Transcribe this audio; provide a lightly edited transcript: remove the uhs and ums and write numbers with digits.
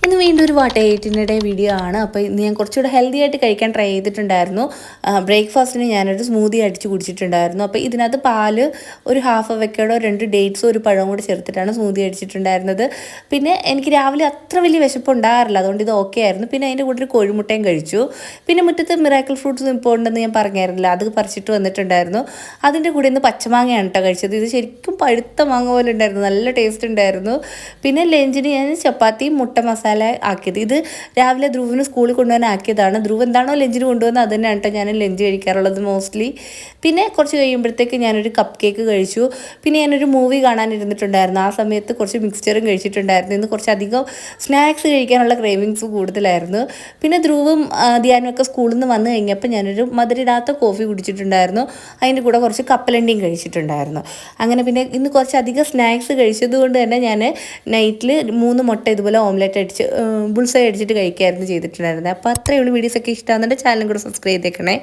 ഇന്ന് വീണ്ടും ഒരു വാട്ടേറ്റിൻ്റെ വീഡിയോ ആണ്. അപ്പോൾ ഇന്ന് ഞാൻ കുറച്ചുകൂടെ ഹെൽത്തി ആയിട്ട് കഴിക്കാൻ ട്രൈ ചെയ്തിട്ടുണ്ടായിരുന്നു. ബ്രേക്ക്ഫാസ്റ്റിന് ഞാനൊരു സ്മൂതി അടിച്ച് കുടിച്ചിട്ടുണ്ടായിരുന്നു. അപ്പോൾ ഇതിനകത്ത് പാല്, ഒരു ഹാഫ് അവക്കാഡോ, 2 ഡേറ്റ്സും ഒരു പഴവും കൂടി ചേർത്തിട്ടാണ് സ്മൂതി അടിച്ചിട്ടുണ്ടായിരുന്നത്. പിന്നെ എനിക്ക് രാവിലെ അത്ര വലിയ വിശപ്പ് ഉണ്ടാകാറില്ല, അതുകൊണ്ട് ഇത് ഓക്കെ ആയിരുന്നു. പിന്നെ അതിൻ്റെ കൂടെ ഒരു കോഴിമുട്ടയും കഴിച്ചു. പിന്നെ മുറ്റത്ത് മിറാക്കിൾ ഫ്രൂട്ട്സ് ഇപ്പോൾ ഉണ്ടെന്ന് ഞാൻ പറഞ്ഞായിരുന്നില്ല, അത് പറിച്ചിട്ട് വന്നിട്ടുണ്ടായിരുന്നു. അതിൻ്റെ കൂടെ ഇന്ന് പച്ചമാങ്ങയാണ് കേട്ടോ കഴിച്ചത്. ഇത് ശരിക്കും പഴുത്ത മാങ്ങ പോലെ ഉണ്ടായിരുന്നു, നല്ല ടേസ്റ്റ് ഉണ്ടായിരുന്നു. പിന്നെ ലഞ്ചിന് ഞാൻ ചപ്പാത്തിയും മുട്ട മസാല ആക്കിയത്. ഇത് രാവിലെ ധ്രുവിന് സ്കൂളിൽ കൊണ്ടുപോകാൻ ആക്കിയതാണ്. ധ്രുവ് എന്താണോ ലഞ്ചിന് കൊണ്ടുവന്നത് അത് തന്നെയാണ് കേട്ടോ ഞാൻ ലഞ്ച് കഴിക്കാറുള്ളത് മോസ്റ്റ്ലി. പിന്നെ കുറച്ച് കഴിയുമ്പോഴത്തേക്ക് ഞാനൊരു കപ്പ് കേക്ക് കഴിച്ചു. പിന്നെ ഞാനൊരു മൂവി കാണാനിരുന്നിട്ടുണ്ടായിരുന്നു. ആ സമയത്ത് കുറച്ച് മിക്സ്ചറും കഴിച്ചിട്ടുണ്ടായിരുന്നു. ഇന്ന് കുറച്ചധികം സ്നാക്സ് കഴിക്കാനുള്ള ക്രേവിങ്സ് കൂടുതലായിരുന്നു. പിന്നെ ധ്രുവും ധ്യാനും ഒക്കെ സ്കൂളിൽ നിന്ന് വന്നു കഴിഞ്ഞപ്പോൾ ഞാനൊരു മധുരയിടാത്ത കോഫി കുടിച്ചിട്ടുണ്ടായിരുന്നു. അതിൻ്റെ കൂടെ കുറച്ച് കപ്പലണ്ടിയും കഴിച്ചിട്ടുണ്ടായിരുന്നു. അങ്ങനെ പിന്നെ ഇന്ന് കുറച്ചധികം സ്നാക്സ് കഴിച്ചത് കൊണ്ട് തന്നെ ഞാൻ നൈറ്റിൽ 3 മുട്ട ഇതുപോലെ ഓംലെറ്റ് അടിച്ച് ബുൾസൈ അടിച്ചിട്ട് കഴിക്കായിരുന്നു ചെയ്തിട്ടുണ്ടായിരുന്നത്. അപ്പോൾ അത്രയേ ഉള്ളൂ. വീഡിയോസൊക്കെ ഇഷ്ടമാകുന്നുണ്ട് ചാനലും കൂടെ സബ്സ്ക്രൈബ് ചെയ്തേക്കണേ.